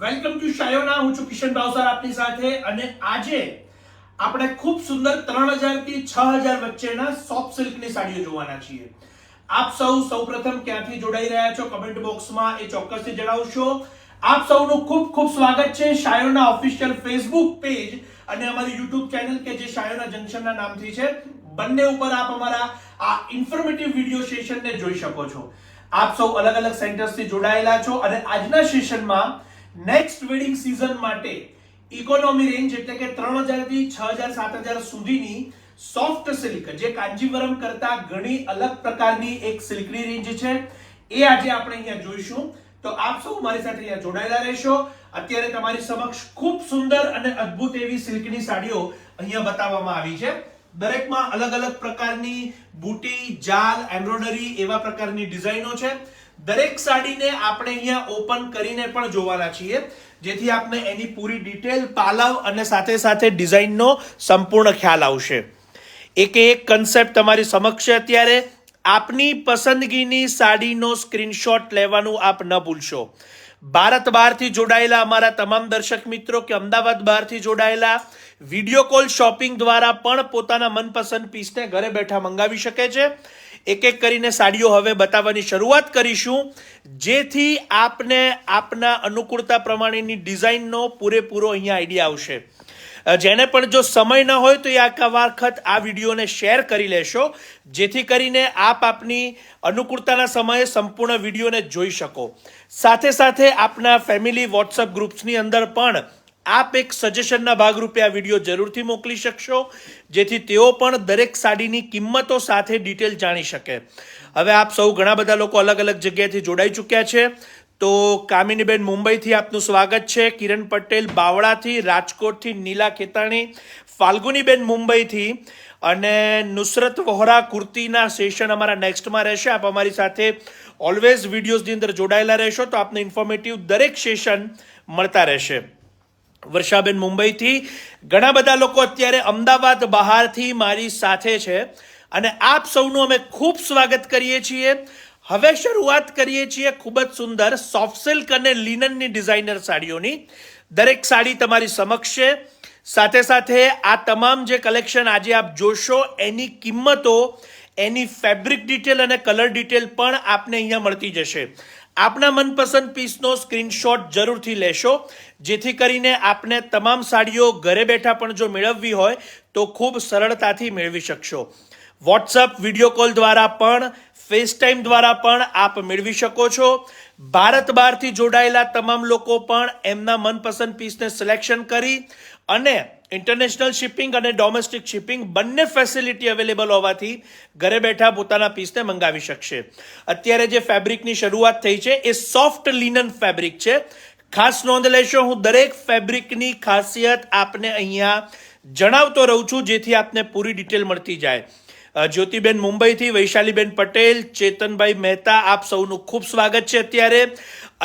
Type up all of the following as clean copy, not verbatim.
Welcome to Shayona. હું છું કિશન ભાવસાર આપની સાથે અને આજે આપણે ખૂબ સુંદર 3000 થી 6000 વચ્ચેના સોફ્ટ સિલ્કની સાડીઓ જોવાના છીએ. આપ સૌપ્રથમ ક્યાંથી જોડાઈ રહ્યા છો કમેન્ટ બોક્સમાં એ ચોક્કસથી જણાવશો. આપ સૌનું ખૂબ ખૂબ સ્વાગત છે શાયોના ઓફિશિયલ ફેસબુક પેજ અને અમારી યુટ્યુબ ચેનલ કે જે શાયોના જંકશનના નામથી છે. બંને ઉપર આપ અમારા આ ઇન્ફોર્મેટિવ વિડિયો સેશનને જોઈ શકો છો. આપ સૌ અલગ અલગ સેન્ટર્સથી જોડાયેલા છો અને આજના સેશનમાં નેક્સ્ટ વેડિંગ સીઝન માટે ઇકોનોમી રેન્જ એટલે કે 3000 થી 6000 7000 સુધીની સોફ્ટ સિલ્ક જે કાંજીવરમ કરતા ઘણી અલગ પ્રકારની એક સિલ્કની રેન્જ છે એ આજે આપણે અહીંયા જોઈશું. તો આપ સૌ મારી સાથે અહીંયા જોડાયેલા રહેશો. અત્યારે તમારી સમક્ષ ખૂબ સુંદર અને અદ્ભુત એવી સિલ્કની સાડીઓ અહીંયા બતાવવામાં આવી છે. દરેકમાં અલગ અલગ પ્રકારની બુટી, જાલ, એમ્બ્રોઇડરી એવા પ્રકારની ડિઝાઇનો છે. દરેક સાડીને આપણે અહીંયા ઓપન કરીને પણ જોવાના છીએ જેથી આપને એની પૂરી ડિટેલ, પાલવ અને સાથે સાથે ડિઝાઇનનો સંપૂર્ણ ખ્યાલ આવશે. એક કન્સેપ્ટ તમારી સમક્ષ છે. અત્યારે આપની પસંદગીની સાડીનો સ્ક્રીનશોટ લેવાનું આપ ન ભૂલશો. ભારત બહારથી જોડાયેલા અમારા તમામ દર્શક મિત્રો કે અમદાવાદ બહારથી જોડાયેલા વિડીયો કોલ શોપિંગ દ્વારા પણ પોતાના મનપસંદ પીસને ઘરે બેઠા મંગાવી શકે છે. એક એક કરીને સાડીઓ હવે બતાવવાની શરૂઆત કરીશું જેથી આપને આપના અનુકૂળતા પ્રમાણેની ડિઝાઇનનો પૂરેપૂરો અહીંયા આઈડિયા આવશે. જેને પણ જો સમય ન હોય તો એ આખા વખત આ વિડીયોને શેર કરી લેશો જેથી કરીને આપ આપની અનુકૂળતાના સમયે સંપૂર્ણ વિડીયોને જોઈ શકો. સાથે સાથે આપના ફેમિલી વોટ્સઅપ ગ્રુપ્સની અંદર પણ આપ એક સજેશનના ભાગરૂપે આ વિડીયો જરૂરથી મોકલી શકશો જેથી તેઓ પણ દરેક સાડીની કિંમતો સાથે ડિટેલ જાણી શકે. હવે આપ સૌ ઘણા બધા લોકો અલગ અલગ જગ્યાએથી જોડાઈ ચૂક્યા છે. તો કામિનીબેન મુંબઈથી આપનું સ્વાગત છે, કિરણ પટેલ બાવળાથી, રાજકોટથી નીલા ખેતાણી, ફાલ્ગુનીબેન મુંબઈથી અને નુસરત વહોરા કુર્તીના સેશન અમારા નેક્સ્ટમાં રહેશે. આપ અમારી સાથે ઓલવેઝ વિડીયોઝની અંદર જોડાયેલા રહેશો તો આપને ઇન્ફોર્મેટિવ દરેક સેશન મળતા રહેશે. વર્ષાબેન મુંબઈથી, ઘણા બધા લોકો અત્યારે અમદાવાદ બહારથી મારી સાથે છે અને આપ સૌનું અમે ખૂબ સ્વાગત કરીએ છીએ. હવે શરૂઆત કરીએ છીએ ખૂબ જ સુંદર સોફ્ટ સિલ્ક અને લિનનની ડિઝાઇનર સાડીઓની. દરેક સાડી તમારી સમક્ષ છે. સાથે સાથે આ તમામ જે કલેક્શન આજે આપ જોશો એની કિંમતો, એની ફેબ્રિક ડિટેલ અને કલર ડિટેલ પણ આપને અહીંયા મળતી જશે. આપના મનપસંદ પીસનો સ્ક્રીનશોટ જરૂરથી લેશો જેથી કરીને આપને તમામ સાડીઓ ઘરે બેઠા પણ જો મેળવવી હોય તો ખૂબ સરળતાથી મેળવી શકશો. વોટ્સઅપ, વિડીયો કોલ દ્વારા પણ, ફેસટાઈમ દ્વારા પણ આપ મેળવી શકો છો. ભારત બહારથી જોડાયેલા તમામ લોકો પણ એમના મનપસંદ પીસને સિલેક્શન કરી અને ઇન્ટરનેશનલ શિપિંગ અને ડોમેસ્ટિક શિપિંગ બંને ફેસિલિટી અવેલેબલ હોવાથી ઘરે બેઠા પોતાના પીસને મંગાવી શકશે. અત્યારે જે ફેબ્રિકની શરૂઆત થઈ છે એ સોફ્ટ લિનન ફેબ્રિક છે. ખાસ નોંધ લેશો, હું દરેક ફેબ્રિકની ખાસિયત આપને અહીંયા જણાવતો રહું છું જેથી આપને પૂરી ડિટેલ મળતી જાય. જ્યોતિબેન મુંબઈથી, વૈશાલીબેન પટેલ, ચેતનભાઈ મહેતા, આપ સૌનું ખૂબ સ્વાગત છે. અત્યારે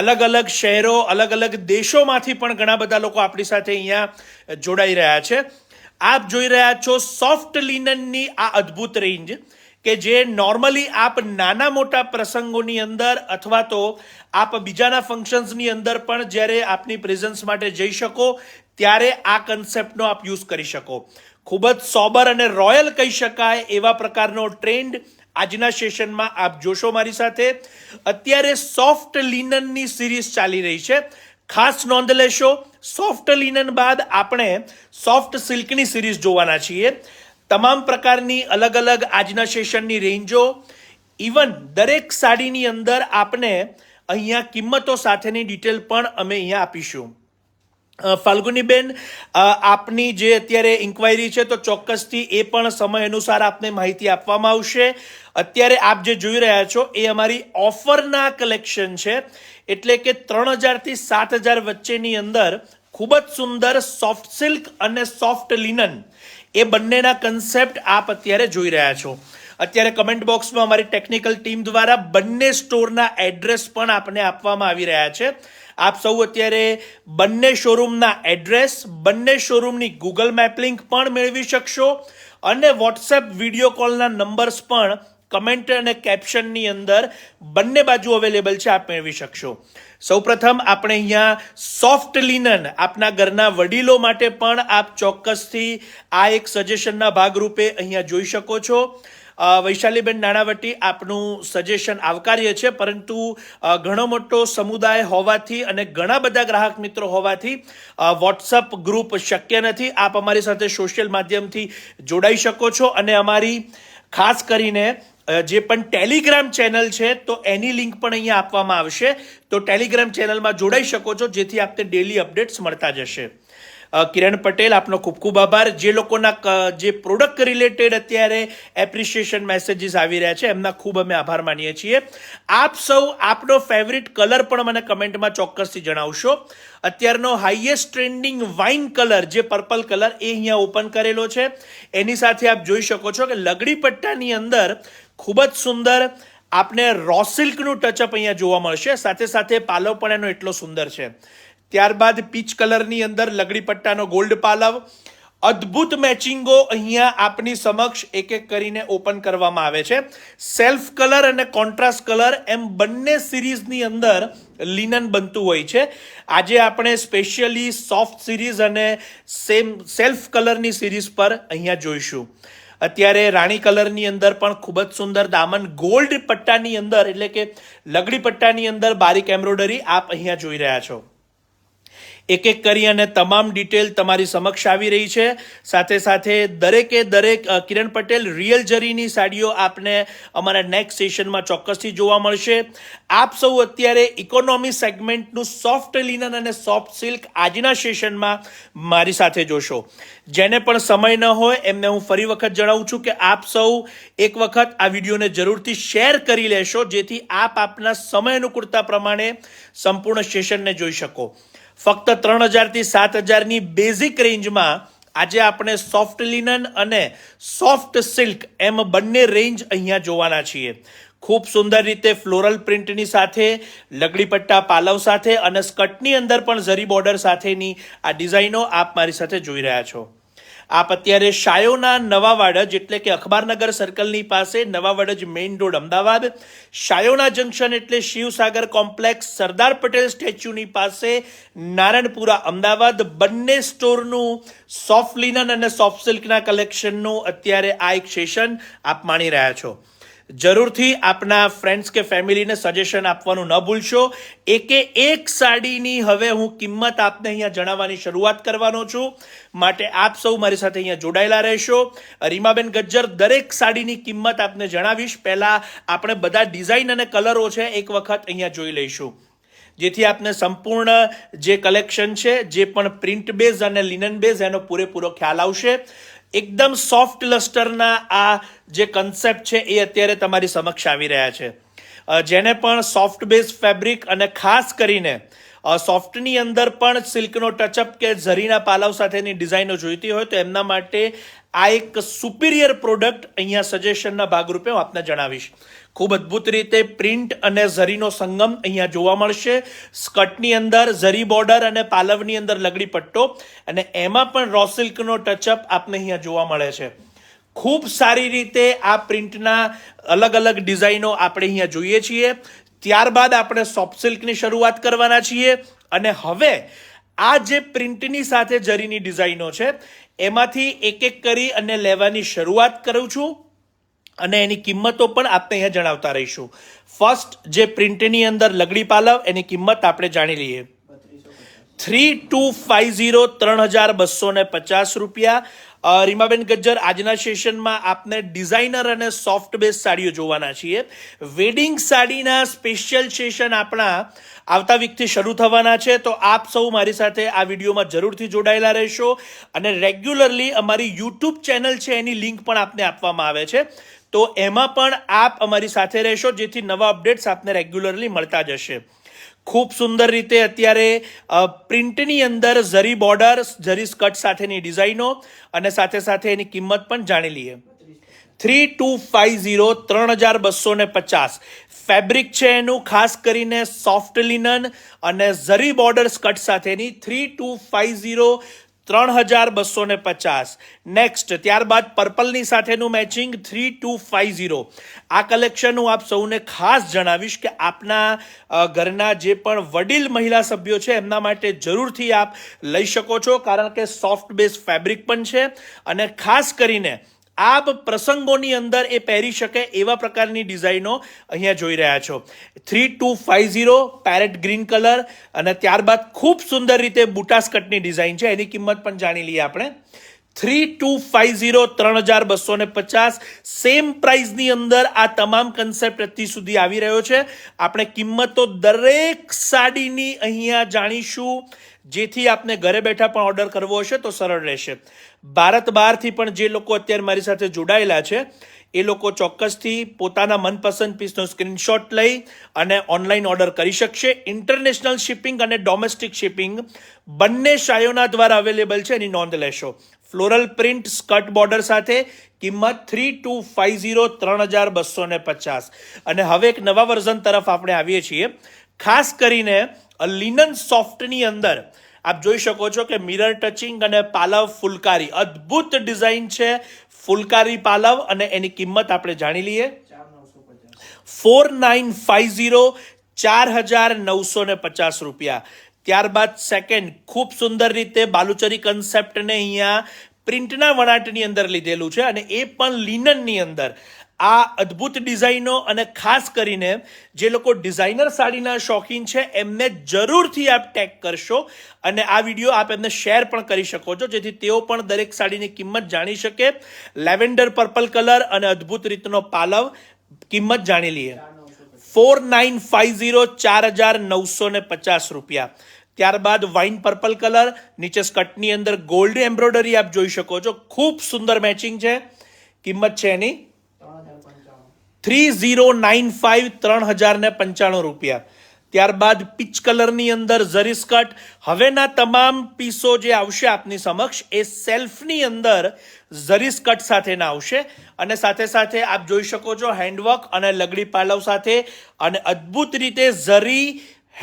અલગ અલગ શહેરો, અલગ અલગ દેશોમાંથી પણ ઘણા બધા લોકો આપણી સાથે અહીંયા જોડાઈ રહ્યા છે. આપ જોઈ રહ્યા છો સોફ્ટ લિનનની આ અદ્ભુત રેન્જ કે જે નોર્મલી આપ નાના મોટા પ્રસંગોની અંદર અથવા તો આપ બીજાના ફંક્શન્સની અંદર પણ જ્યારે આપની પ્રેઝન્સ માટે જઈ શકો ત્યારે આ કન્સેપ્ટનો આપ યુઝ કરી શકો. ખૂબ જ સોબર અને રોયલ કહી શકાય એવા પ્રકારનો ટ્રેન્ડ આજના સેશનમાં આપ જોશો મારી સાથે. અત્યારે સોફ્ટ લિનનની સિરીઝ ચાલી રહી છે. ખાસ નોંધ લેશો, સોફ્ટ લિનન બાદ આપણે સોફ્ટ સિલ્કની સિરીઝ જોવાના છીએ. તમામ પ્રકારની અલગ અલગ આજના સેશનની રેન્જો, ઇવન દરેક સાડીની અંદર આપને અહીંયા કિંમતો સાથેની ડિટેલ પણ અમે અહીંયા આપીશું. ફાલ્ગુનીબેન, આપની જે અત્યારે ઇન્ક્વાયરી છે તો ચોક્કસથી એ પણ સમય અનુસાર આપને માહિતી આપવામાં આવશે. અત્યારે આપ જે જોઈ રહ્યા છો એ અમારી ઓફરના કલેક્શન છે એટલે કે 3000 થી 7000 વચ્ચેની અંદર ખૂબ જ સુંદર સોફ્ટ સિલ્ક અને સોફ્ટ લિનન એ બંનેના કન્સેપ્ટ આપ અત્યારે જોઈ રહ્યા છો. અત્યારે કમેન્ટ બોક્સમાં અમારી ટેકનિકલ ટીમ દ્વારા બંને સ્ટોરના એડ્રેસ પણ આપને આપવામાં આવી રહ્યા છે. આપ સૌ અત્યારે બંને શોરૂમના એડ્રેસ, બંને શોરૂમની ગૂગલ મેપ લિંક પણ મેળવી શકશો અને વોટ્સએપ વિડીયો કોલના નંબર્સ પણ કમેન્ટ અને કેપ્શનની અંદર બંને બાજુ અવેલેબલ છે, આપ મેળવી શકશો. સૌપ્રથમ આપણે અહીંયા સોફ્ટ લિનન આપના ઘરના વડીલો માટે પણ આપ ચોક્કસથી આ એક સજેશનના ભાગરૂપે અહીંયા જોઈ શકો છો. વૈશાલીબેન નાણાવટી, આપનું સજેશન આવકાર્ય છે, પરંતુ ઘણો મોટો સમુદાય હોવાથી અને ઘણા બધા ગ્રાહક મિત્રો હોવાથી વોટ્સઅપ ગ્રુપ શક્ય નથી. આપ અમારી સાથે સોશિયલ માધ્યમથી જોડાઈ શકો છો અને અમારી ખાસ કરીને જે પણ ટેલિગ્રામ ચેનલ છે તો એની લિંક પણ અહીંયા આપવામાં આવશે, તો ટેલિગ્રામ ચેનલમાં જોડાઈ શકો છો, જેથી આપને ડેલી અપડેટ્સ મળતા જશે. કિરણ પટેલ, આપનો ખૂબ ખૂબ આભાર. જે લોકોના જે પ્રોડક્ટ રિલેટેડ અત્યારે એપ્રિશિએશન મેસેજીસ આવી રહ્યા છે એમના ખૂબ અમે આભાર માનીએ છીએ. આપ સૌ આપનો ફેવરિટ કલર પણ મને કમેન્ટમાં ચોક્કસથી જણાવશો. અત્યારનો હાઈએસ્ટ ટ્રેન્ડિંગ વાઇન કલર જે પર્પલ કલર એ અહીંયા ઓપન કરેલો છે. એની સાથે આપ જોઈ શકો છો કે લગડી પટ્ટાની અંદર ખૂબ જ સુંદર આપને રો સિલ્કનું ટચઅપ અહીંયા જોવા મળશે. સાથે સાથે પાલવ પણ એનો એટલો સુંદર છે. ત્યારબાદ પીચ કલરની અંદર લગડી પટ્ટાનો ગોલ્ડ પાલવ, અદ્ભુત મેચિંગો અહીંયા આપની સમક્ષ એક એક કરીને ઓપન કરવામાં આવે છે. સેલ્ફ કલર અને કોન્ટ્રાસ્ટ કલર એમ બંને સિરીઝની અંદર લિનન બનતું હોય છે. આજે આપણે સ્પેશિયલી સોફ્ટ સિરીઝ અને સેલ્ફ કલરની સિરીઝ પર અહીંયા જોઈશું. અત્યારે રાણી કલરની અંદર પણ ખૂબ જ સુંદર દામન ગોલ્ડ પટ્ટાની અંદર એટલે કે લગડી પટ્ટાની અંદર બારીક એમ્બ્રોઇડરી આપ અહીંયા જોઈ રહ્યા છો. એક એક કરી અને તમામ ડિટેલ તમારી સમક્ષ આવી રહી છે. સાથે સાથે દરેકે દરેક કિરણ પટેલ રિયલ જરીની સાડીઓ આપને અમારા નેક્સ્ટ સેશનમાં ચોક્કસથી જોવા મળશે. આપ સૌ અત્યારે ઇકોનોમી સેગમેન્ટનું સોફ્ટ લિનન અને સોફ્ટ સિલ્ક આજના સેશનમાં મારી સાથે જોશો. જેને પણ સમય ન હોય એમને હું ફરી વખત જણાવું છું કે આપ સૌ એક વખત આ વિડીયોને જરૂરથી શેર કરી લેશો, જેથી આપ આપના સમય અનુકૂળતા પ્રમાણે સંપૂર્ણ સેશનને જોઈ શકો. ફક્ત 3000 થી 7000ની બેઝિક રેન્જમાં આજે આપણે સોફ્ટ લિનન અને સોફ્ટ સિલ્ક એમ બંને રેન્જ અહીંયા જોવાના છીએ. ખૂબ સુંદર રીતે ફ્લોરલ પ્રિન્ટની સાથે લગડી પટ્ટા પાલવ સાથે અને સ્કર્ટની અંદર પણ ઝરી બોર્ડર સાથેની આ ડિઝાઇનો આપ મારી સાથે જોઈ રહ્યા છો. આપ અત્યારે શાયોના નવા વાડજ એટલે કે અખબારનગર સર્કલની પાસે Nava Vadaj main road Ahmedabad, Shayona junction એટલે શિવસાગર કોમ્પ્લેક્સ સરદાર પટેલ સ્ટેચ્યુની પાસે નારણપુરા અમદાવાદ બંને સ્ટોરનું સોફ્ટ લિનન અને સોફ્ટ સિલ્કના કલેક્શનનું અત્યારે આ એક સેશન આપ માણી રહ્યા છો. જરૂરથી આપના ફ્રેન્ડ્સ કે ફેમિલીને સજેશન આપવાનું ન ભૂલશો. એકે એક સાડીની હવે હું કિંમત આપને અહીંયા જણાવવાની શરૂઆત કરવાનો છું, માટે આપ સૌ મારી સાથે અહીંયા જોડાયેલા રહેશો. રીમાબેન ગજ્જર, દરેક સાડીની કિંમત આપને જણાવીશ. પહેલાં આપણે બધા ડિઝાઇન અને કલરો છે એક વખત અહીંયા જોઈ લઈશું, જેથી આપને સંપૂર્ણ જે કલેક્શન છે જે પણ પ્રિન્ટ બેઝ અને લિનન બેઝ એનો પૂરેપૂરો ખ્યાલ આવશે. એકદમ સોફ્ટ લસ્ટરના આ જે કન્સેપ્ટ છે એ અત્યારે તમારી સમક્ષ આવી રહ્યા છે. જેને પણ સોફ્ટ બેઝ ફેબ્રિક અને ખાસ કરીને સોફ્ટની અંદર પણ સિલ્કનો ટચઅપ કે ઝરીના પાલવ સાથેની ડિઝાઇનો જોઈતી હોય તો એમના માટે આ એક સુપિરિયર પ્રોડક્ટ અહીંયા સજેશનના ભાગરૂપે હું આપને જણાવીશ. ખૂબ અદ્ભુત રીતે પ્રિન્ટ અને ઝરીનો સંગમ અહીંયા જોવા મળશે. સ્કર્ટની અંદર ઝરી બોર્ડર અને પાલવની અંદર લગડી પટ્ટો અને એમાં પણ રો સિલ્કનો ટચઅપ આપને અહીંયા જોવા મળે છે. ખૂબ સારી રીતે આ પ્રિન્ટના અલગ અલગ ડિઝાઇનો આપણે અહીંયા જોઈએ છીએ. ત્યારબાદ આપણે સોફ્ટ સિલ્કની શરૂઆત કરવાના છીએ અને હવે આ જે પ્રિન્ટની સાથે જરીની ડિઝાઇનો છે એમાંથી એક એક કરી અને લેવાની શરૂઆત કરું છું અને એની કિંમતો પણ આપણે અહીંયા જણાવતા રહીશું. ફર્સ્ટ જે પ્રિન્ટની અંદર લગડી પાલવ એની કિંમત આપણે જાણી લઈએ. 3250 3250 રૂપિયા. રીમાબેન ગજ્જર, આજના સેશનમાં આપને ડિઝાઇનર અને સોફ્ટ બેઝ સાડીઓ જોવાના છીએ. વેડિંગ સાડીના સ્પેશિયલ સેશન આપણા આવતા વીકથી શરૂ થવાના છે, તો આપ સૌ મારી સાથે આ વિડીયોમાં જરૂરથી જોડાયેલા રહેશો અને રેગ્યુલરલી અમારી યુટ્યુબ ચેનલ છે એની લિંક પણ આપને આપવામાં આવે છે, તો એમાં પણ આપ અમારી સાથે રહેશો, જેથી નવા અપડેટ્સ આપને રેગ્યુલરલી મળતા જશે. ખૂબ સુંદર રીતે અત્યારે પ્રિન્ટની અંદર ઝરી બોર્ડર, ઝરી સ્કર્ટ સાથેની ડિઝાઇનો અને સાથે સાથે એની કિંમત પણ જાણી લઈએ. 3250 3250 ફેબ્રિક છે એનું ખાસ કરીને સોફ્ટ લિનન અને ઝરી બોર્ડર સ્કર્ટ સાથેની 3250 3250. નેક્સ્ટ ત્યારબાદ પર્પલની સાથેનું મેચિંગ 3250. આ કલેક્શન હું આપ સૌને ખાસ જણાવીશ કે આપના ઘરના જે પણ વડીલ મહિલા સભ્યો છે એમના માટે જરૂરથી આપ લઈ શકો છો, કારણ કે સોફ્ટ બેઝ ફેબ્રિક પણ છે અને ખાસ કરીને આપ પ્રસંગોની અંદર એ પહેરી શકે એવા પ્રકારની ડિઝાઇનો અહીંયા જોઈ રહ્યા છો. 3250 પેરેટ ગ્રીન કલર અને ત્યારબાદ ખૂબ સુંદર રીતે બુટાસ કટની ડિઝાઇન છે. એની કિંમત પણ જાણી લઈએ આપણે. 3250 3250 સેમ પ્રાઇસની અંદર આ તમામ કન્સેપ્ટ અત્યાર સુધી આવી રહ્યો છે. આપણે કિંમતો દરેક સાડીની અહીંયા જાણીશું, જેથી આપને ઘરે બેઠા પણ ઓર્ડર કરવો હશે તો સરળ રહેશે. ભારત બહારથી પણ જે લોકો અત્યારે મારી સાથે જોડાયેલા છે એ લોકો ચોક્કસથી પોતાના મનપસંદ પીસનો સ્ક્રીનશોટ લઈ અને ઓનલાઈન ઓર્ડર કરી શકશે. ઇન્ટરનેશનલ શિપિંગ અને ડોમેસ્ટિક શિપિંગ બંને શાયોના દ્વારા અવેલેબલ છે, એની નોંધ લેશો. ફ્લોરલ પ્રિન્ટ સ્કર્ટ બોર્ડર સાથે કિંમત 3250 3250. અને હવે એક નવા વર્ઝન તરફ આપણે આવીએ છીએ. ખાસ કરીને લિનન સોફ્ટની અંદર આપ જોઈ શકો છો કે મિરર ટચિંગ અને પાલવ ફુલકારી અદ્ભુત ડિઝાઇન છે. ફુલકારી પાલવ અને એની કિંમત આપણે જાણી લઈએ. 4950 4950 રૂપિયા. ત્યારબાદ સેકન્ડ ખૂબ સુંદર રીતે બાલુચરી કન્સેપ્ટને અહીંયા પ્રિન્ટના વણાટની અંદર લીધેલું છે અને એ પણ લિનનની અંદર. આ અદ્ભુત ડિઝાઇનો અને ખાસ કરીને જે લોકો ડિઝાઇનર સાડીના શોખીન છે એમને જરૂરથી આપ ટેગ કરશો અને આ વિડીયો આપ એમને શેર પણ કરી શકો છો, જેથી તેઓ પણ દરેક સાડીની કિંમત જાણી શકે. લેવેન્ડર પર્પલ કલર અને અદ્ભુત રીતનો પાલવ. કિંમત જાણી લઈએ. 4950 4950 રૂપિયા. ત્યારબાદ વાઇન પર્પલ કલર, નીચે સ્કર્ટની અંદર ગોલ્ડ એમ્બ્રોઇડરી આપ જોઈ શકો છો. ખૂબ સુંદર મેચિંગ છે. કિંમત છે એની 3095 3095 રૂપિયા. ત્યારબાદ પીચ કલરની અંદર ઝરી સ્કર્ટ. હવેના તમામ પીસો જે આવશે આપની સમક્ષ એ સેલ્ફની અંદર ઝરી સ્કર્ટ સાથેના આવશે અને સાથે સાથે આપ જોઈ શકો છો હેન્ડવર્ક અને લગડી પાલવ સાથે અને અદ્ભુત રીતે ઝરી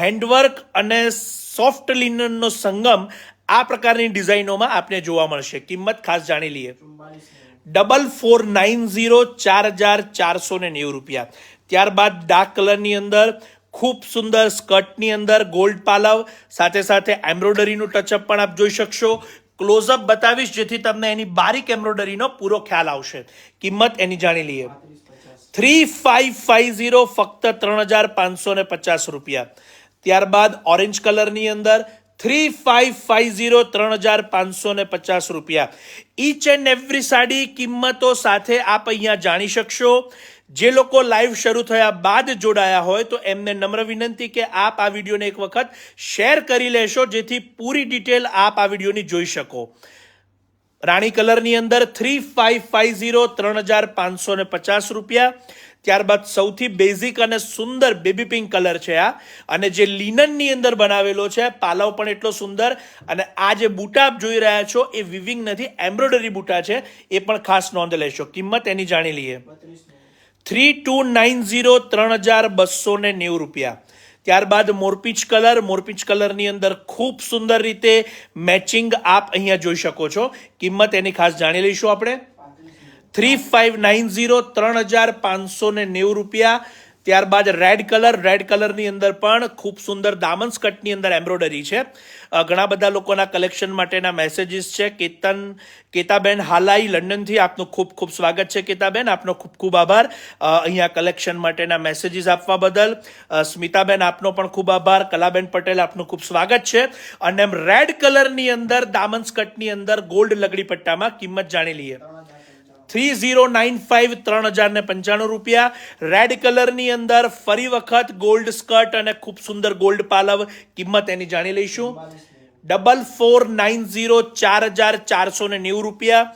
હેન્ડવર્ક અને સોફ્ટ લિનનનો સંગમ આ પ્રકારની ડિઝાઇનોમાં આપને જોવા મળશે. કિંમત ખાસ જાણી લઈએ. 4490 4490 રૂપિયા. ત્યારબાદ ડાર્ક કલરની અંદર ખૂબ સુંદર સ્કર્ટની અંદર ગોલ્ડ પાલવ સાથે સાથે એમ્બ્રોઇડરીનું ટચઅપ પણ આપ જોઈ શકશો. ક્લોઝઅપ બતાવીશ જેથી તમને એની બારીક એમ્બ્રોઇડરીનો પૂરો ખ્યાલ આવશે. કિંમત એની જાણી લઈએ. 3550 ફક્ત 3550 રૂપિયા. ત્યારબાદ ઓરેન્જ કલરની અંદર 3550 3550 રૂપિયા. ઈચ એન્ડ એવરી સાડી કિંમતો સાથે આપ અહીંયા જાણી શકશો. જે લોકો લાઈવ શરૂ થયા બાદ જોડાયા હોય તો એમને નમ્ર વિનંતી કે આપ આ વિડીયોને એક વખત શેર કરી લેશો, જેથી પૂરી ડિટેલ આપ આ વિડીયોની જોઈ શકો. રાણી કલરની અંદર 3550 3550 રૂપિયા. ત્યારબાદ સૌથી બેઝિક અને સુંદર બેબી પિંક કલર છે આ, અને જે લિનનની અંદર બનાવેલો છે. પાલવ પણ એટલો સુંદર અને આ જે બુટા આપ જોઈ રહ્યા છો એ વિવિંગ નથી, એમ્બ્રોઇડરી બુટા છે, એ પણ ખાસ નોંધ લેશો. કિંમત એની જાણી લઈએ. 3290 3290 રૂપિયા. ત્યારબાદ મોરપીચ કલરની અંદર ખૂબ સુંદર રીતે મેચિંગ આપ અહીંયા જોઈ શકો છો. કિંમત એની ખાસ જાણી લઈશું આપણે. 3590 3590 રૂપિયા. ત્યારબાદ રેડ કલરની અંદર પણ ખૂબ સુંદર દામન સ્કર્ટની અંદર એમ્બ્રોઇડરી છે. ઘણા બધા લોકોના કલેક્શન માટેના મેસેજીસ છે. કેતાબેન હાલાઈ લંડનથી આપનું ખૂબ ખૂબ સ્વાગત છે. કેતાબેન આપનો ખૂબ ખૂબ આભાર અહીંયા કલેક્શન માટેના મેસેજીસ આપવા બદલ. સ્મિતાબેન આપનો પણ ખૂબ આભાર. કલાબેન પટેલ આપનું ખૂબ સ્વાગત છે. અને રેડ કલરની અંદર દામન સ્કર્ટની અંદર ગોલ્ડ લગડી પટ્ટામાં. કિંમત જાણી લઈએ. 3095 3095 રૂપિયા. રેડ કલરની અંદર ફરી વખત ગોલ્ડ સ્કર્ટ અને ખૂબ સુંદર ગોલ્ડ પાલવ. કિંમત એની જાણી લઈશું. 4490 4490 રૂપિયા.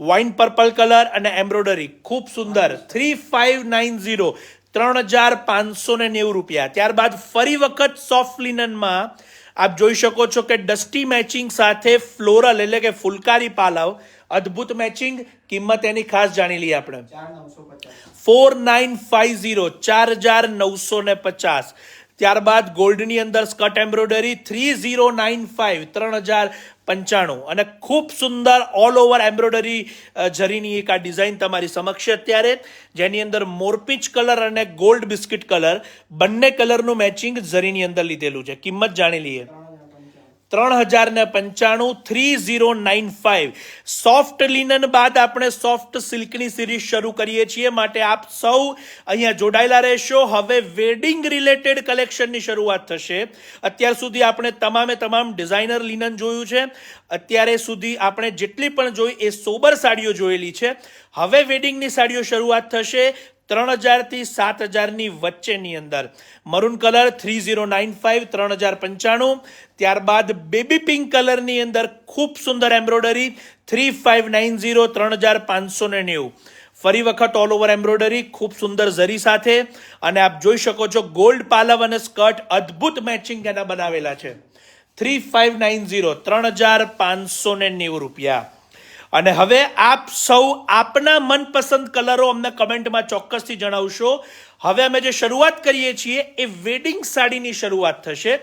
વાઇન પર્પલ કલર અને એમ્બ્રોઇડરી ખૂબ સુંદર. 3590 3590 રૂપિયા. ત્યારબાદ ફરી વખત સોફ્ટ લિનનમાં આપ જોઈ શકો છો કે ડસ્ટી મેચિંગ સાથે ફ્લોરલ એટલે કે ફુલકારી પાલવ. અદ્ભુત મેચિંગ. કિંમત એની ખાસ જાણી લઈએ આપણે. 4950 4950. ત્યારબાદ ગોલ્ડની અંદર સ્કર્ટ એમ્બ્રોઇડરી 3095 3095 અને ખૂબ સુંદર ઓલ ઓવર એમ્બ્રોઇડરી જરીની એક આ ડિઝાઇન તમારી સમક્ષ અત્યારે, જેની અંદર મોરપીંચ કલર અને ગોલ્ડ બિસ્કિટ કલર બંને કલરનું મેચિંગ જરીની અંદર લીધેલું છે. કિંમત જાણી લઈએ. 3095 3095. સોફ્ટ લિનન બાદ આપણે સોફ્ટ સિલ્કની સિરીઝ શરૂ કરીએ છીએ, માટે આપ સૌ અહીંયા જોડાયેલા રહેશો. હવે વેડિંગ રિલેટેડ કલેક્શનની શરૂઆત થશે. અત્યાર સુધી આપણે તમામ ડિઝાઇનર લિનન જોયું છે. અત્યારે સુધી આપણે જેટલી પણ જોઈ એ સોબર સાડીઓ જોયેલી છે. હવે વેડિંગની સાડીઓ શરૂઆત થશે 3000 થી 7000ની વચ્ચેની અંદર. Maroon colour 3095 3095. ત્યારબાદ બેબી પિંક કલરની અંદર ખૂબ સુંદર એમ્બ્રોઇડરી 3590 3590. ફરી વખત ઓલ ઓવર એમ્બ્રોઇડરી ખૂબ સુંદર જરી સાથે, અને આપ જોઈ શકો છો ગોલ્ડ પાલવ અને સ્કર્ટ અદ્ભુત મેચિંગ એના બનાવેલા છે. 3590 3590 રૂપિયા. અને હવે આપ સૌ આપના મનપસંદ કલરો અમને કમેન્ટમાં ચોક્કસથી જણાવશો. હવે અમે જે શરૂઆત કરીએ છીએ એ વેડિંગ સાડીની શરૂઆત થશે.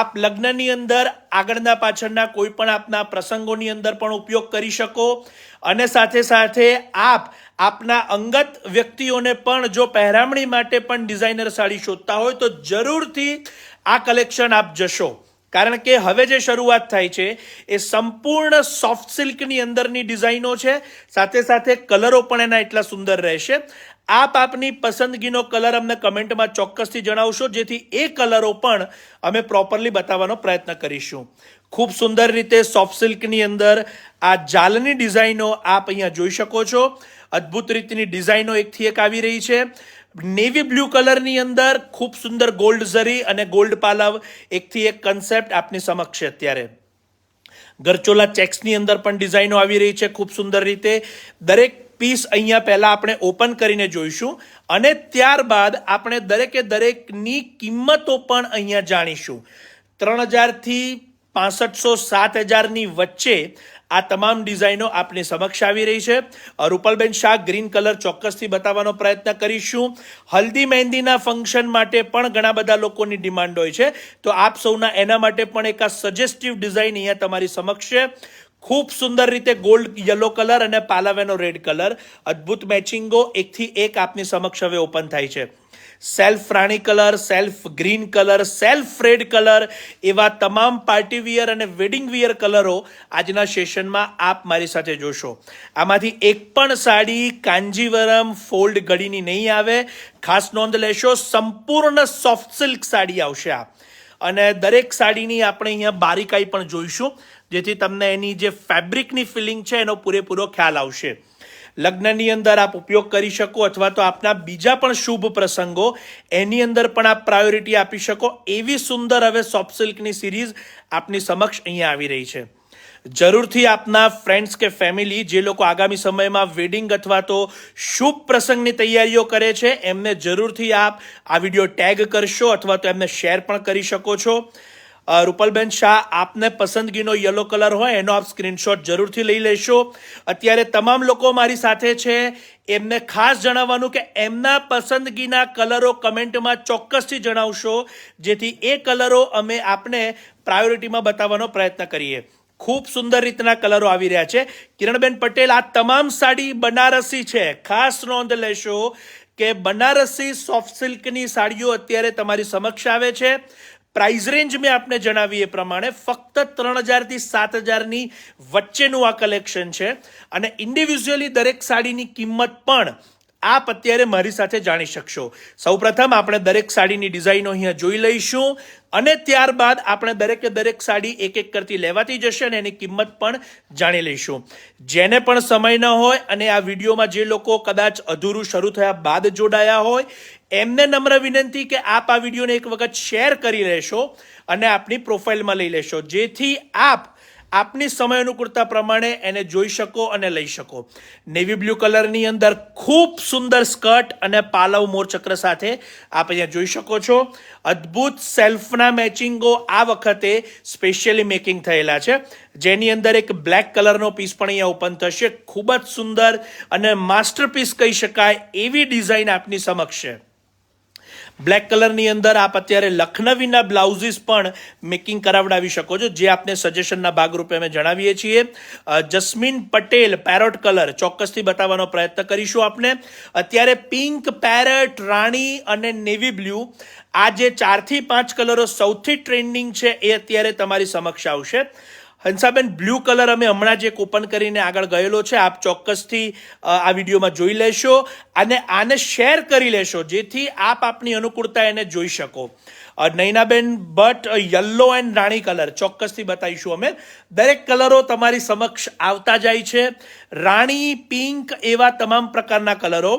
આપ લગ્નની અંદર આગળના પાછળના કોઈ પણ આપના પ્રસંગોની અંદર પણ ઉપયોગ કરી શકો, અને સાથે સાથે આપના અંગત વ્યક્તિઓને પણ જો પહેરામણી માટે પણ ડિઝાઇનર સાડી શોધતા હોય તો જરૂરથી આ કલેક્શન આપ જશો. કારણ કે હવે જે શરૂઆત થાય છે એ સંપૂર્ણ સોફ્ટ સિલ્કની અંદરની ડિઝાઇનો છે, સાથે સાથે કલરો પણ એના એટલા સુંદર રહેશે. આપની પસંદગીનો કલર અમને કમેન્ટમાં ચોક્કસથી જણાવશો, જેથી એ કલરો પણ અમે પ્રોપરલી બતાવવાનો પ્રયત્ન કરીશું. ખૂબ સુંદર રીતે સોફ્ટ સિલ્કની અંદર આ જાલની ડિઝાઇનો આપ અહીંયા જોઈ શકો છો. અદ્ભુત રીતની ડિઝાઇનો એકથી એક આવી રહી છે. નેવી બ્લુ કલરની અંદર ખૂબ સુંદર ગોલ્ડ ઝરી અને ગોલ્ડ પાલવ એકથી એક કન્સેપ્ટ આપની સમક્ષ છે. અત્યારે ગરચોલા ચેક્સની અંદર પણ ડિઝાઇનો આવી રહી છે ખૂબ સુંદર રીતે. દરેક પીસ અહીંયા પહેલા આપણે ઓપન કરીને જોઈશું, અને ત્યારબાદ આપણે દરેકની કિંમતો પણ અહીંયા જાણીશું. 3000 થી 6500 7000ની વચ્ચે આ તમામ ડિઝાઇનો આપની સમક્ષ આવી રહી છે. રૂપલબેન શાહ ગ્રીન કલર ચોક્કસથી બતાવવાનો પ્રયત્ન કરીશું. હલ્દી મહેંદીના ફંક્શન માટે પણ ઘણા બધા લોકોની ડિમાન્ડ હોય છે, તો આપ સૌના એના માટે પણ એક આ સજેસ્ટિવ ડિઝાઇન અહીંયા તમારી સમક્ષ છે. ખૂબ સુંદર રીતે ગોલ્ડ યલો કલર અને પાલાવેનો રેડ કલર અદ્ભુત મેચિંગો એકથી એક આપની સમક્ષ હવે ઓપન થાય છે. Self rani colour, self green colour, self red colour, એવા તમામ પાર્ટી વિયર અને વેડિંગ વિયર કલરો આજના સેશનમાં આપ મારી સાથે જોશો. આમાંથી એક પણ સાડી કાંજીવરમ ફોલ્ડ ઘડીની નહીં આવે. ખાસ નોંધ લેશો, સંપૂર્ણ સોફ્ટ સિલ્ક સાડી આવશે આ, અને દરેક સાડીની આપણે અહીંયા બારીકાઈ પણ જોઈશું, જેથી તમને એની જે ફેબ્રિકની ફિલિંગ છે એનો પૂરેપૂરો ખ્યાલ આવશે. લગ્નની અંદર આપ ઉપયોગ કરી શકો, અથવા તો આપના બીજા પણ શુભ પ્રસંગો એની અંદર પણ આપ પ્રાયોરિટી આપી શકો, એવી સુંદર હવે સોફ્ટ સિલ્કની સિરીઝ આપની સમક્ષ અહીંયા આવી રહી છે. જરૂરથી આપના ફ્રેન્ડ્સ કે ફેમિલી જે લોકો આગામી સમયમાં વેડિંગ અથવા તો શુભ પ્રસંગની તૈયારીઓ કરે છે એમને જરૂરથી આપ આ વિડીયો ટેગ કરશો, અથવા તો એમને શેર પણ કરી શકો છો. રૂપલબેન શાહ, આપને પસંદગીનો યલો કલર હોય એનો આપ સ્ક્રીનશોટ જરૂરથી લઈ લેશો. અત્યારે તમામ લોકો મારી સાથે છે, એમને ખાસ જણાવવાનું કે એમના પસંદગીના કલરો કમેન્ટમાં ચોક્કસથી જણાવશો, જેથી એ કલરો અમે આપને પ્રાયોરિટીમાં બતાવવાનો પ્રયત્ન કરીએ. ખૂબ સુંદર રીતના કલરો આવી રહ્યા છે. કિરણબેન પટેલ, આ તમામ સાડી બનારસી છે. ખાસ નોંધ લેશો કે બનારસી સોફ્ટ સિલ્કની સાડીઓ અત્યારે તમારી સમક્ષ આવે છે. પ્રાઇસ રેન્જ મેં આપને જણાવી એ પ્રમાણે ફક્ત 3000 થી 7000ની વચ્ચેનું આ કલેક્શન છે, અને ઇન્ડિવિજ્યુઅલી દરેક સાડીની કિંમત પણ આપ અત્યારે મારી સાથે જાણી શકશો. સૌપ્રથમ આપણે દરેક સાડીની ડિઝાઇનો અહીંયા જોઈ લઈશું, અને ત્યારબાદ આપણે દરેક સાડી એક એક કરતી લેવાતી જશે અને એની કિંમત પણ જાણી લઈશું. જેને પણ સમય ન હોય અને આ વિડીયોમાં જે લોકો કદાચ અધૂરું શરૂ થયા બાદ જોડાયા હોય, એમને નમ્ર વિનંતી કે આપ આ વિડીયોને એક વખત શેર કરી લેશો અને આપની પ્રોફાઇલમાં લઈ લેશો, જેથી આપની સમય અનુકૂળતા પ્રમાણે એને જોઈ શકો અને લઈ શકો. નેવી બ્લુ કલરની અંદર ખૂબ સુંદર સ્કર્ટ અને પાલવ મોરચક્ર સાથે આપ અહીંયા જોઈ શકો છો. અદ્ભુત સેલ્ફના મેચિંગો આ વખતે સ્પેશિયલી મેકિંગ થયેલા છે, જેની અંદર એક બ્લેક કલરનો પીસ પણ અહીંયા ઓપન થશે. ખૂબ જ સુંદર અને માસ્ટરપીસ કહી શકાય એવી ડિઝાઇન આપની સમક્ષ છે. બ્લેક કલરની અંદર આપ અત્યારે લખનવીના બ્લાઉઝીસ પણ મેકિંગ કરાવડાવી શકો છો, જે આપને સજેશનના ભાગરૂપે અમે જણાવીએ છીએ. જસ્મીન પટેલ પેરોટ કલર ચોક્કસથી બતાવવાનો પ્રયત્ન કરીશું આપને. અત્યારે પિંક, પેરેટ, રાણી અને નેવી બ્લુ આ જે 4 થી 5 કલરો સૌથી ટ્રેન્ડિંગ છે એ અત્યારે તમારી સમક્ષ આવશે. હંસાબેન, બ્લુ કલર અમે હમણાં જ એક ઓપન કરીને આગળ ગયેલો છે, આપ ચોક્કસથી આ વિડીયોમાં જોઈ લેશો અને આને શેર કરી લેશો, જેથી આપ આપની અનુકૂળતા એને જોઈ શકો. નૈનાબેન Bhatt yellow and rani colour ચોક્કસથી બતાવીશું અમે. દરેક કલરો તમારી સમક્ષ આવતા જાય છે. રાણી, પિંક એવા તમામ પ્રકારના કલરો.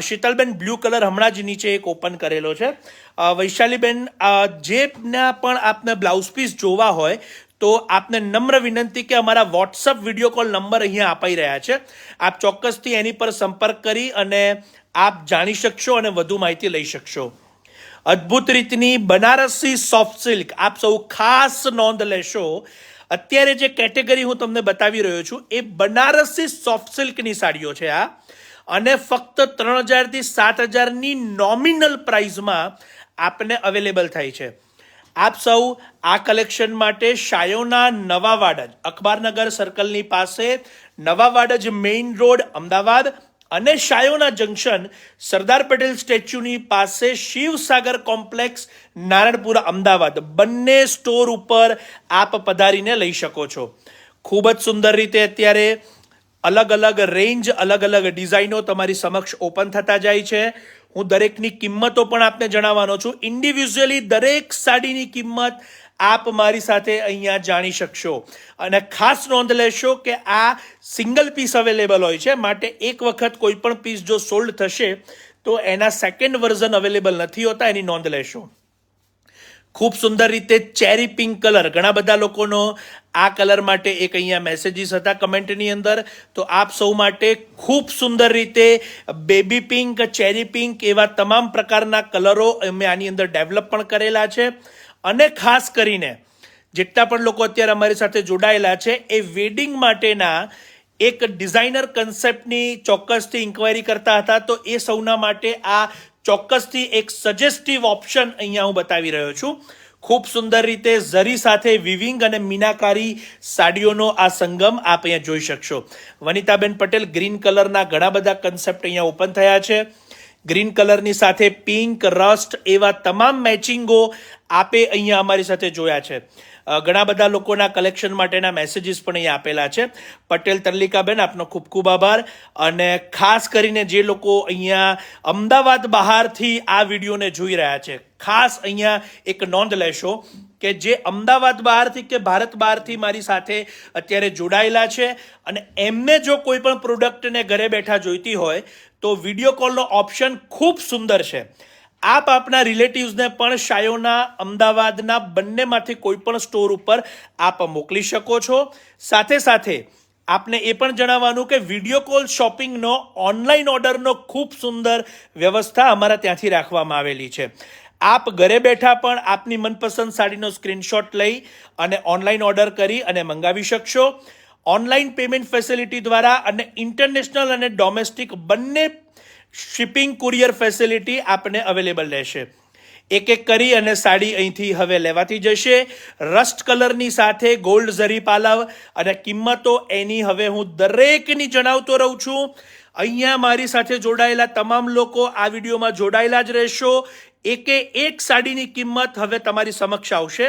શીતલબેન, બ્લુ કલર હમણાં જ નીચે એક ઓપન કરેલો છે. વૈશાલીબેન, જેના પણ આપને બ્લાઉઝ પીસ જોવા હોય તો આપને નમ્ર વિનંતી કે અમારા વોટ્સઅપ વિડીયો કોલ નંબર અહીંયા અપાઈ રહ્યા છે, આપ ચોક્કસથી એની પર સંપર્ક કરી અને આપ જાણી શકશો અને વધુ માહિતી લઈ શકશો. અદ્ભુત રીતની બનારસી સોફ્ટ સિલ્ક, આપ સૌ ખાસ નોંધ લેશો. અત્યારે જે કેટેગરી હું તમને બતાવી રહ્યો છું એ બનારસી સોફ્ટ સિલ્કની સાડીઓ છે આ, અને ફક્ત 3000 થી 7000ની નોમિનલ પ્રાઇઝમાં આપને અવેલેબલ થાય છે. આપ સૌ આ કલેક્શન માટે શાયોના નવા વાડજ અખબારનગર સર્કલની પાસે, નવા વાડજ મેઇન રોડ અમદાવાદ અને શાયોના જંકશન સરદાર પટેલ સ્ટેચ્યુની પાસે શિવસાગર કોમ્પ્લેક્સ નારણપુરા અમદાવાદ બંને સ્ટોર ઉપર આપ પધારીને લઈ શકો છો. ખૂબ જ સુંદર રીતે અત્યારે અલગ અલગ રેન્જ, અલગ અલગ ડિઝાઇનો તમારી સમક્ષ ઓપન થતા જાય છે. હું દરેકની કિંમતો પણ આપને જણાવવાનો છું. ઇન્ડિવિજ્યુઅલી દરેક સાડીની કિંમત આપ મારી સાથે અહીંયા જાણી શકશો. અને ખાસ નોંધ લેશો કે આ સિંગલ પીસ અવેલેબલ હોય છે, માટે એક વખત કોઈ પણ પીસ જો સોલ્ડ થશે તો એના સેકન્ડ વર્ઝન અવેલેબલ નથી હોતા, એની નોંધ લેશો. ખૂબ સુંદર રીતે ચેરી પિંક કલર, ઘણા બધા લોકોનો આ કલર માટે એક અહીંયા મેસેજીસ હતા કમેન્ટની અંદર, તો આપ સૌ માટે ખૂબ સુંદર રીતે બેબી પિંક, ચેરી પિંક એવા તમામ પ્રકારના કલરો અમે આની અંદર ડેવલપ પણ કરેલા છે. અને ખાસ કરીને જેટલા પણ લોકો અત્યારે અમારી સાથે જોડાયેલા છે એ વેડિંગ માટેના એક ડિઝાઇનર કન્સેપ્ટની ચોક્કસથી ઇન્ક્વાયરી કરતા હતા, તો એ સૌના માટે આ ચોક્કસથી એક સજેસ્ટિવ ઓપ્શન અહીંયા હું બતાવી રહ્યો છું. ખૂબ સુંદર રીતે ઝરી સાથે વિવિંગ અને મીનાકારી સાડીઓનો આ સંગમ આપ અહીંયા જોઈ શકશો. વનિતાબેન પટેલ, ગ્રીન કલરના ઘણા બધા કન્સેપ્ટ અહીંયા ઓપન થયા છે. ગ્રીન કલરની સાથે પિંક, રસ્ટ એવા તમામ મેચિંગો આપે અહીંયા અમારી સાથે જોયા છે. ઘણા બધા લોકોના કલેક્શન માટેના મેસેજીસ પણ અહીંયા આપેલા છે. પટેલ તરલિકાબેન, આપનો ખૂબ ખૂબ આભાર. અને ખાસ કરીને જે લોકો અહીંયા અમદાવાદ બહારથી આ વિડીયોને જોઈ રહ્યા છે, ખાસ અહીંયા એક નોંધ લેશો કે જે અમદાવાદ બહારથી કે ભારત બહારથી મારી સાથે અત્યારે જોડાયેલા છે અને એમને જો કોઈ પણ પ્રોડક્ટને ઘરે બેઠા જોઈતી હોય તો વિડીયો કોલનો ઓપ્શન ખૂબ સુંદર છે. આપ આપના રિલેટિવ્સને પણ શાયોના અમદાવાદના બંનેમાંથી કોઈ પણ સ્ટોર ઉપર આપ મોકલી શકો છો. સાથે સાથે આપને એ પણ જણાવવાનું કે વિડીયો કોલ શોપિંગનો ઓનલાઈન ઓર્ડરનો ખૂબ સુંદર વ્યવસ્થા અમારા ત્યાંથી રાખવામાં આવેલી છે. આપ ઘરે બેઠા પણ આપની મનપસંદ સાડીનો સ્ક્રીનશોટ લઈ અને ઓનલાઈન ઓર્ડર કરી અને મંગાવી શકશો. ઓનલાઈન પેમેન્ટ ફેસિલિટી દ્વારા અને ઇન્ટરનેશનલ અને ડોમેસ્ટિક બંને શિપિંગ કુરિયર ફેસિલિટી આપને અવેલેબલ રહેશે. એક એક કરી અને સાડી અહીંથી હવે લેવાતી જશે. રસ્ટ કલરની સાથે ગોલ્ડ ઝરી પાલવ અને કિંમતો એની હવે હું દરેકની જણાવતો રહું છું. અહીંયા મારી સાથે જોડાયેલા તમામ લોકો આ વિડીયોમાં જોડાયેલા જ રહેશો. એકે એક સાડીની કિંમત હવે તમારી સમક્ષ આવશે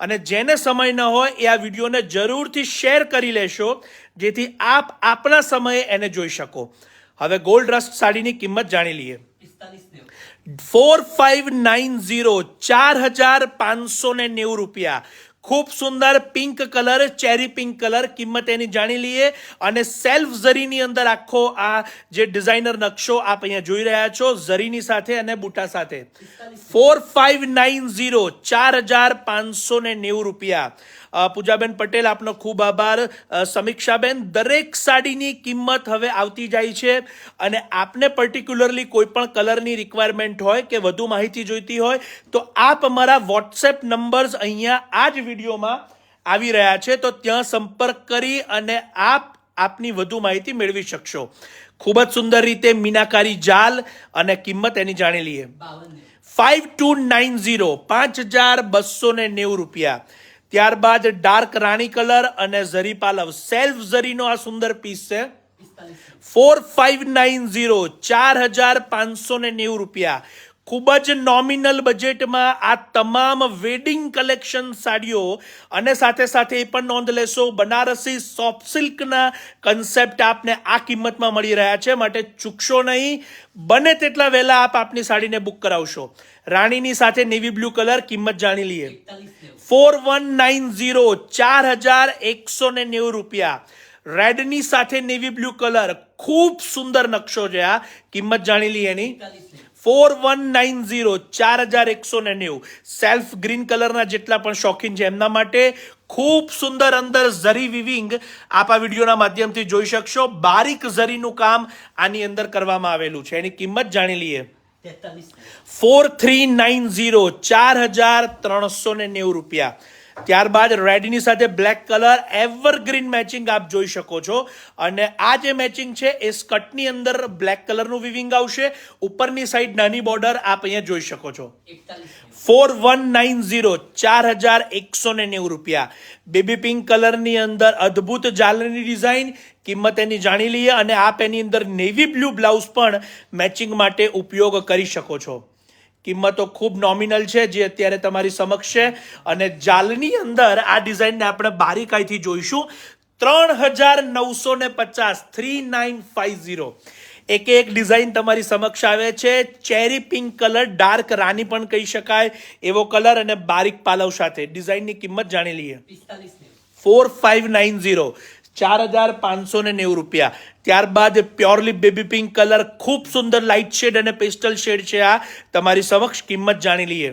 અને જેને સમય ન હોય એ આ વિડીયોને જરૂરથી શેર કરી લેશો, જેથી આપ આપના સમયે એને જોઈ શકો. હવે ગોલ્ડ રસ્ટ સાડીની કિંમત જાણી લઈએ. 4590, 4590 રૂપિયા. ખૂબ સુંદર pink colour, cherry pink colour, કિંમત એની જાણી લઈએ. અને સેલ્ફ ઝરીની અંદર આખો આ જે ડિઝાઇનર નકશો આપ અહીંયા જોઈ રહ્યા છો, ઝરીની સાથે અને બુટા સાથે. 4590, 4590 રૂપિયા. પૂજાબેન પટેલ, આપનો ખૂબ આભાર. સમીક્ષાબેન, દરેક સાડીની કિંમત હવે આવતી જાય છે અને આપને પર્ટિક્યુલરલી કોઈ પણ કલરની રિક્વાયરમેન્ટ હોય કે વધુ માહિતી જોઈતી હોય તો આપ અમારા વોટ્સએપ નંબર્સ અહીંયા આ જ વિડીયોમાં આવી રહ્યા છે, તો ત્યાં સંપર્ક કરી અને આપની વધુ માહિતી મેળવી શકશો. ખૂબ જ સુંદર રીતે મીનાકારી જાલ અને કિંમત એની જાણી લઈએ. 5290 5290 રૂપિયા. ત્યારબાદ ડાર્ક રાણી કલર અને ઝરી પાલવ સેલ્ફ ઝરીનો આ સુંદર પીસ છે. 4590 4590 રૂપિયા. ખૂબ જ નોમિનલ બજેટમાં આ તમામ વેડિંગ કલેક્શન સાડીઓ અને સાથે સાથે એ પણ નોંધ લેશો બનારસી સોફ્ટ સિલ્કના કન્સેપ્ટ આપને આ કિંમતમાં મળી રહ્યા છે, માટે ચૂકશો નહીં. બને તેટલા વહેલા આપ આપની સાડીને બુક કરાવશો. રાણીની સાથે નેવી બ્લુ કલર, કિંમત જાણી લઈએ. 4190 4190 રૂપિયા. રેડની સાથે નેવી બ્લુ કલર, ખૂબ સુંદર નકશો છે આ, કિંમત જાણી લઈએ એની. 4190 4190. સેલ્ફ ગ્રીન કલરના જેટલા પણ શોખીન છે એમના માટે ખૂબ સુંદર અંદર ઝરી વિવિંગ આપ આ વિડીયોના માધ્યમથી જોઈ શકશો. બારીક ઝરીનું કામ આની અંદર કરવામાં આવેલું છે, એની કિંમત જાણી લઈએ. 4390 4390 રૂપિયા. ત્યારબાદ રેડની સાથે બ્લેક કલર એવરગ્રીન મેચિંગ આપ જોઈ શકો છો. અને આ જે મેચિંગ છે એ સ્કર્ટની અંદર બ્લેક કલરનું વિવિંગ આવશે, ઉપરની સાઈડ નાની બોર્ડર આપ અહીંયા જોઈ શકો છો. 4190 4190 રૂપિયા. બેબી પિંક કલરની અંદર અદ્ભુત ઝાલરની ડિઝાઇન, કિંમત એની જાણી લઈએ. અને આપ એની અંદર નેવી બ્લુ બ્લાઉઝ પણ મેચિંગ માટે ઉપયોગ કરી શકો છો. કિંમતો ખૂબ નોમિનલ છે જે અત્યારે તમારી સમક્ષ છે. અને જાલની અંદર આ ડિઝાઇનને આપણે બારીકાઈથી જોઈશું. 3950 3950. એક એક ડિઝાઇન તમારી સમક્ષ આવે છે. ચેરી પિંક કલર, ડાર્ક રાની પણ કહી શકાય એવો કલર અને બારીક પાલવ સાથે. ડિઝાઇનની કિંમત જાણી લઈએ. 4590 4590 રૂપિયા. ત્યારબાદ પ્યોરલી બેબી પિંક કલર, ખૂબ સુંદર લાઇટ શેડ અને પેસ્ટલ શેડ છે આ તમારી સમક્ષ, કિંમત જાણી લઈએ.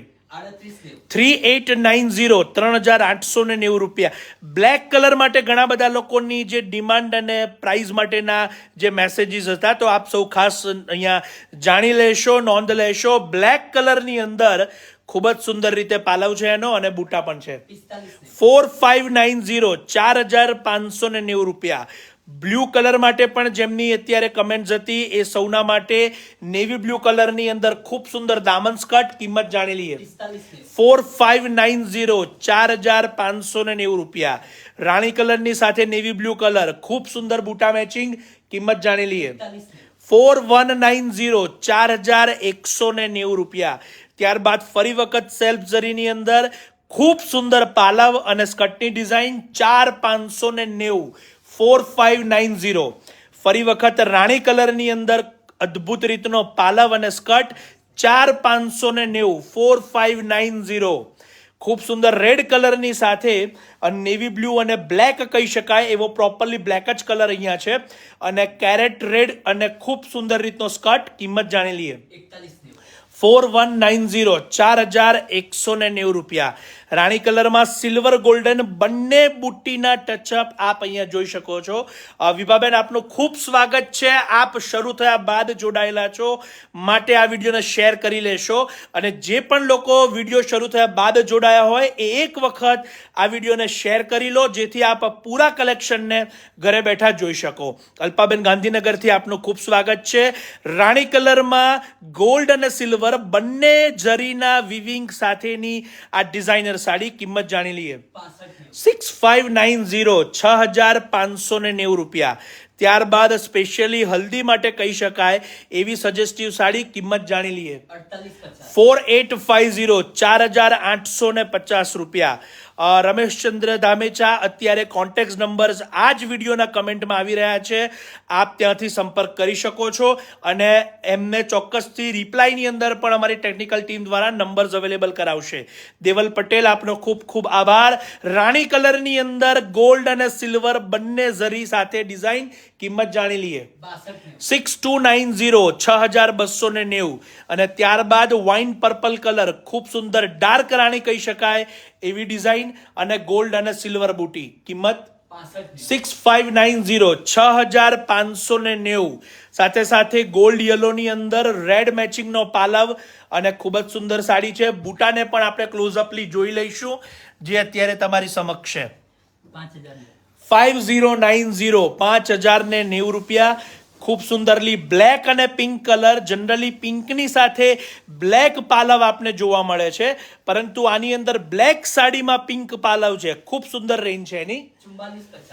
3890 3890 રૂપિયા. બ્લેક કલર માટે ઘણા બધા લોકોની જે ડિમાન્ડ અને પ્રાઇઝ માટેના જે મેસેજીસ હતા, તો આપ સૌ ખાસ અહીંયા જાણી લેશો, નોંધ લેશો. બ્લેક કલરની અંદર ખૂબ જ સુંદર રીતે પાલવ છે એનો અને બુટા પણ છે. 4590 4590 રૂપિયા. બ્લુ કલર માટે પણ જેમની અત્યારે કમેન્ટ્સ હતી એ સૌના માટે નેવી બ્લુ કલરની અંદર ખૂબ સુંદર દામન સ્કર્ટ, કિંમત જાણી લઈએ. 4590 4590 રૂપિયા. રાણી કલરની સાથે નેવી બ્લુ કલર, ખૂબ સુંદર બુટા મેચિંગ, કિંમત જાણી લઈએ. 4190 4190 રૂપિયા. ત્યારબાદ ફરી વખત સેલ્ફ ઝરીની અંદર ખૂબ સુંદર પાલવ અને સ્કર્ટની ડિઝાઇન, 4590 4590. ફરી વખત રાણી કલરની અંદર અદ્ભુત રીતનો પાલવ અને સ્કર્ટ, 4590 4590. ખૂબ સુંદર રેડ કલરની સાથે નેવી બ્લુ અને બ્લેક કહી શકાય એવો પ્રોપરલી બ્લેક જ કલર અહીંયા છે. અને કેરેટ રેડ અને ખૂબ સુંદર રીતનો સ્કર્ટ, કિંમત જાણી લઈએ. 4190 4190 રૂપિયા. રાણી કલરમાં સિલ્વર ગોલ્ડન બંને બુટ્ટીના ટચઅપ આપ અહીંયા જોઈ શકો છો. વિભાબેન, આપનું ખૂબ સ્વાગત છે. આપ શરૂ થયા બાદ જોડાયેલા છો, માટે આ વિડીયોને શેર કરી લેશો. અને જે પણ લોકો વિડીયો શરૂ થયા બાદ જોડાયા હોય એ એક વખત આ વિડીયોને શેર કરી લો, જેથી આપ પૂરા કલેક્શનને ઘરે બેઠા જોઈ શકો. અલ્પાબેન ગાંધીનગરથી આપનું ખૂબ સ્વાગત છે. રાણી કલરમાં ગોલ્ડ અને સિલ્વર બંને જરીના વિવિંગ સાથેની આ ડિઝાઇનર સાડી, કિંમત જાણી લઈએ. 6590 6590 રૂપિયા. ત્યારબાદ સ્પેશિયલી હલ્દી માટે કહી શકાય એવી સજેસ્ટિવ સાડી, કિંમત જાણી લઈએ. 4850 4850 રૂપિયા. રમેશચંદ્ર ધામેચા, અત્યારે કોન્ટેક્ટ નંબર્સ આ જ વિડીયોના કમેન્ટમાં આવી રહ્યા છે, આપ ત્યાંથી સંપર્ક કરી શકો છો. અને એમને ચોક્કસથી રિપ્લાયની અંદર પણ અમારી ટેકનિકલ ટીમ દ્વારા નંબર્સ અવેલેબલ કરાવશે. દેવલ પટેલ, આપનો ખૂબ ખૂબ આભાર. રાણી કલરની અંદર ગોલ્ડ અને સિલ્વર બંને ઝરી સાથે ડિઝાઇન, કિંમત જાણી લઈએ. 6290 6290. અને ત્યારબાદ વાઇન પર્પલ કલર, ખૂબ સુંદર ડાર્ક રાણી કહી શકાય એવી ડિઝાઇન અને ગોલ્ડ અને સિલ્વર બુટી, કિંમત 6590 6590. સાથે સાથે ગોલ્ડ યલોની અંદર રેડ મેચિંગનો પાલવ અને ખૂબ જ સુંદર સાડી છે. બુટાને પણ આપણે ક્લોઝઅપલી જોઈ લઈશું જે અત્યારે તમારી સમક્ષ છે. 5090 5090 રૂપિયા. ખૂબ સુંદરલી બ્લેક અને પિંક કલર, જનરલી પિંકની સાથે બ્લેક પાલવ આપને જોવા મળે છે, પરંતુ આની અંદર બ્લેક સાડીમાં પિંક પાલવ છે. ખૂબ સુંદર રેન્જ છે એની.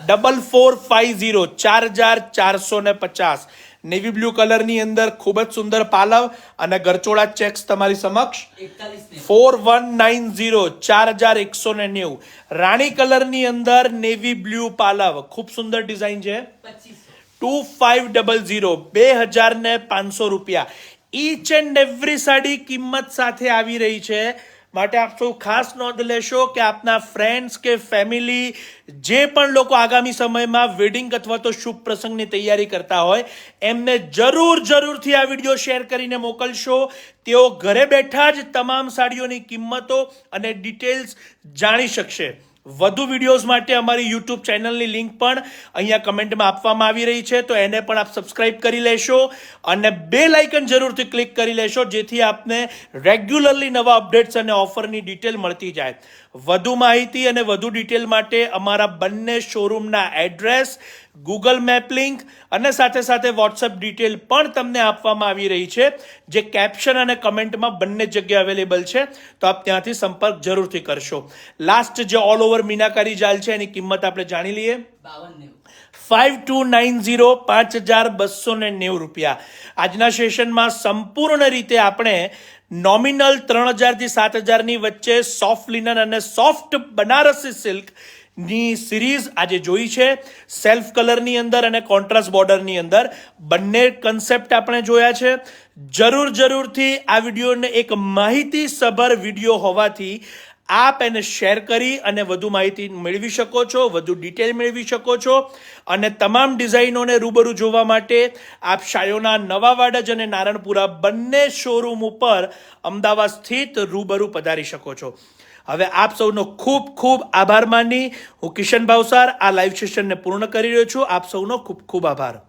4450 4450. નેવી બ્લુ કલરની અંદર ખૂબ જ સુંદર પાલવ અને ગરચોળા ચેક્સ તમારી સમક્ષ 4190 4190. રાણી કલરની અંદર નેવી બ્લુ પાલવ, ખૂબ સુંદર ડિઝાઇન છે. 2500 2500 રૂપિયા. ઈચ એન્ડ એવરી સાડી કિંમત સાથે આવી રહી છે, માટે આપ સૌ ખાસ નોંધ લેશો કે આપના ફ્રેન્ડ્સ કે ફેમિલી જે પણ લોકો આગામી સમયમાં વેડિંગ અથવા તો શુભ પ્રસંગની તૈયારી કરતા હોય એમને જરૂરથી આ વિડીયો શેર કરીને મોકલશો. તેઓ ઘરે બેઠા જ તમામ સાડીઓની કિંમતો અને ડિટેલ્સ જાણી શકશે. વધુ વિડીયોઝ માટે અમારી યુટ્યુબ ચેનલની લિંક પણ અહીંયા કમેન્ટમાં આપવામાં આવી રહી છે, તો એને પણ આપ સબસ્ક્રાઇબ કરી લેશો અને બેલ આઇકન જરૂરથી ક્લિક કરી લેશો, જેથી આપને રેગ્યુલરલી નવા અપડેટ્સ અને ઓફરની ડિટેલ મળતી જાય. વધુ માહિતી અને વધુ ડિટેલ માટે અમારા બંને શોરૂમના એડ્રેસ, ગૂગલ મેપ લિંક અને સાથે વોટ્સએપ ડિટેલ પણ તમને આપવામાં આવી રહી છે, જે કેપ્શન અને કમેન્ટમાં બંને જગ્યાએ અવેલેબલ છે, તો આપ ત્યાંથી સંપર્ક જરૂરથી કરશો. લાસ્ટ જે ઓલ ઓવર મીનાકારી જાલ છે એની કિંમત આપણે જાણી લઈએ. 5290 5290 રૂપિયા. આજના સેશનમાં સંપૂર્ણ રીતે આપણે નોમિનલ 3000 થી 7000 ની વચ્ચે સોફ્ટ લિનન અને સોફ્ટ બનારસી સિલ્ક ની સિરીઝ આજે જોઈ છે. સેલ્ફ કલરની અંદર અને કોન્ટ્રાસ્ટ બોર્ડરની અંદર બંને કન્સેપ્ટ આપણે જોયા છે. જરૂરથી આ વિડીયોને એક માહિતીસભર વિડીયો હોવાથી આપ એને શેર કરી અને વધુ માહિતી મેળવી શકો છો, વધુ ડિટેલ મેળવી શકો છો, અને તમામ ડિઝાઇનોને રૂબરૂ જોવા માટે આપ શાયોના નવા વાડજ અને નારણપુરા બંને શોરૂમ ઉપર અમદાવાદ સ્થિત રૂબરૂ પધારી શકો છો. હવે આપ સૌનો ખૂબ આભાર માની હું કિશન ભાવસાર આ લાઈવ સેશનને પૂર્ણ કરી રહ્યો છું. આપ સૌનો ખૂબ આભાર.